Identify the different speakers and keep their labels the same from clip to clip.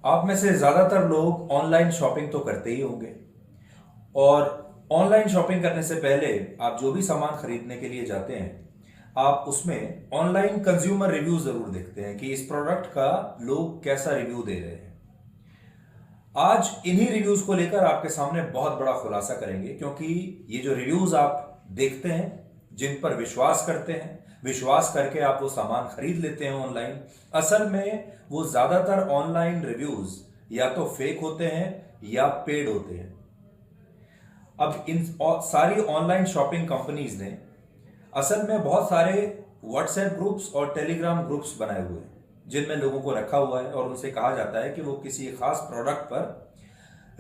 Speaker 1: आप में से ज्यादातर लोग ऑनलाइन शॉपिंग तो करते ही होंगे। और ऑनलाइन शॉपिंग करने से पहले आप जो भी सामान खरीदने के लिए जाते हैं, आप उसमें ऑनलाइन कंज्यूमर रिव्यू जरूर देखते हैं कि इस प्रोडक्ट का लोग कैसा रिव्यू दे रहे हैं। आज इन्हीं रिव्यूज को लेकर आपके सामने बहुत बड़ा खुलासा करेंगे, क्योंकि ये जो रिव्यूज आप देखते हैं, जिन पर विश्वास करते हैं, विश्वास करके आप वो सामान खरीद लेते हैं ऑनलाइन, असल में वो ज्यादातर ऑनलाइन रिव्यूज या तो फेक होते हैं या पेड होते हैं। अब इन सारी ऑनलाइन शॉपिंग कंपनीज ने असल में बहुत सारे व्हाट्सएप ग्रुप्स और टेलीग्राम ग्रुप्स बनाए हुए हैं, जिनमें लोगों को रखा हुआ है और उनसे कहा जाता है कि वो किसी खास प्रोडक्ट पर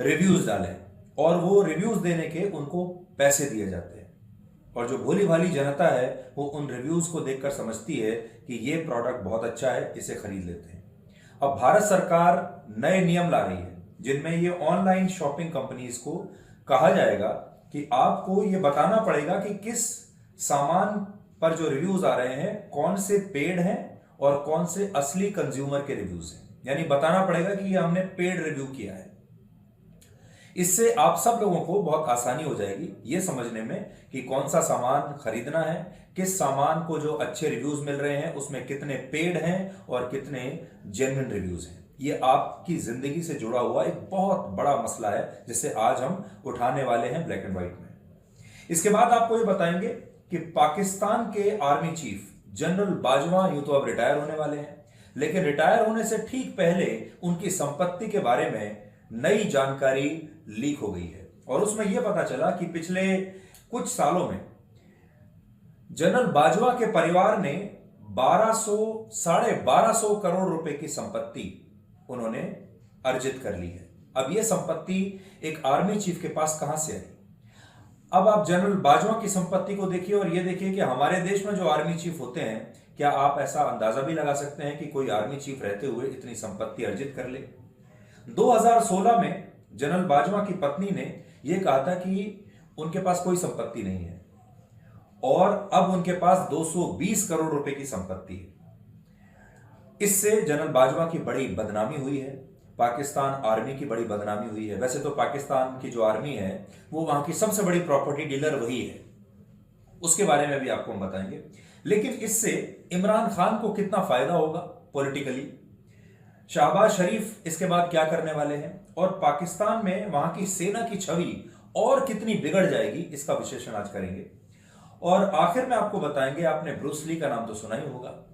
Speaker 1: रिव्यूज डालें, और वो रिव्यूज देने के उनको पैसे दिए जाते हैं। और जो भोली भाली जनता है वो उन रिव्यूज को देखकर समझती है कि ये प्रोडक्ट बहुत अच्छा है, इसे खरीद लेते हैं। अब भारत सरकार नए नियम ला रही है, जिनमें ये ऑनलाइन शॉपिंग कंपनीज को कहा जाएगा कि आपको ये बताना पड़ेगा कि किस सामान पर जो रिव्यूज आ रहे हैं कौन से पेड हैं और कौन से असली कंज्यूमर के रिव्यूज हैं। यानी बताना पड़ेगा कि ये हमने पेड रिव्यू किया है। इससे आप सब लोगों को बहुत आसानी हो जाएगी ये समझने में कि कौन सा सामान खरीदना है, किस सामान को जो अच्छे रिव्यूज मिल रहे हैं उसमें कितने पेड हैं और कितने जेन्युइन रिव्यूज हैं। ये आपकी जिंदगी से जुड़ा हुआ एक बहुत बड़ा मसला है, जिसे आज हम उठाने वाले हैं ब्लैक एंड व्हाइट में। इसके बाद आपको ये बताएंगे कि पाकिस्तान के आर्मी चीफ जनरल बाजवा यूं तो अब रिटायर होने वाले हैं, लेकिन रिटायर होने से ठीक पहले उनकी संपत्ति के बारे में नई जानकारी लीक हो गई है। और उसमें यह पता चला कि पिछले कुछ सालों में जनरल बाजवा के परिवार ने 1200 करोड़ रुपए की संपत्ति उन्होंने अर्जित कर ली है। अब यह संपत्ति एक आर्मी चीफ के पास कहां से आई? अब आप जनरल बाजवा की संपत्ति को देखिए और यह देखिए कि हमारे देश में जो आर्मी चीफ होते हैं, क्या आप ऐसा अंदाजा भी लगा सकते हैं कि कोई आर्मी चीफ रहते हुए इतनी संपत्ति अर्जित कर ले? 2016 में जनरल बाजवा की पत्नी ने यह कहा था कि उनके पास कोई संपत्ति नहीं है, और अब उनके पास 220 करोड़ रुपए की संपत्ति है। इससे जनरल बाजवा की बड़ी बदनामी हुई है, पाकिस्तान आर्मी की बड़ी बदनामी हुई है। वैसे तो पाकिस्तान की जो आर्मी है वो वहां की सबसे बड़ी प्रॉपर्टी डीलर वही है, उसके बारे में भी आपको हम बताएंगे। लेकिन इससे इमरान खान को कितना फायदा होगा पॉलिटिकली, शहबाज शरीफ इसके बाद क्या करने वाले हैं, और पाकिस्तान में वहां की सेना की छवि और कितनी बिगड़ जाएगी, इसका विश्लेषण आज करेंगे। और आखिर में आपको बताएंगे, आपने ब्रूस ली का नाम तो सुना ही होगा।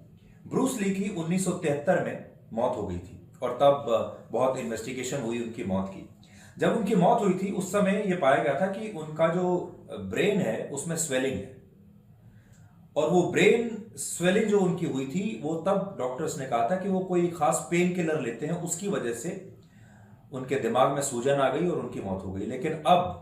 Speaker 1: ब्रूस ली की 1973 में मौत हो गई थी, और तब बहुत इन्वेस्टिगेशन हुई उनकी मौत की। जब उनकी मौत हुई थी उस समय यह पाया गया था कि उनका जो ब्रेन है उसमें स्वेलिंग है, और वो ब्रेन स्वेलिंग जो उनकी हुई थी वो तब डॉक्टर्स ने कहा था कि वो कोई खास पेन किलर लेते हैं, उसकी वजह से उनके दिमाग में सूजन आ गई और उनकी मौत हो गई। लेकिन अब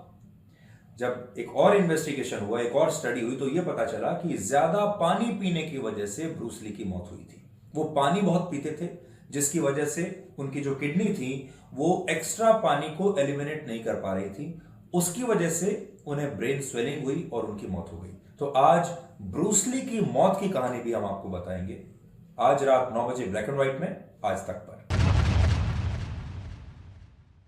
Speaker 1: जब एक और इन्वेस्टिगेशन हुआ, एक और स्टडी हुई, तो यह पता चला कि ज्यादा पानी पीने की वजह से ब्रूस ली की मौत हुई थी। वो पानी बहुत पीते थे, जिसकी वजह से उनकी जो किडनी थी वो एक्स्ट्रा पानी को एलिमिनेट नहीं कर पा रही थी, उसकी वजह से उन्हें ब्रेन स्वेलिंग हुई और उनकी मौत हो गई। तो आज ब्रूस ली की मौत की कहानी भी हम आपको बताएंगे, आज रात 9 बजे ब्लैक एंड व्हाइट में आज तक पर।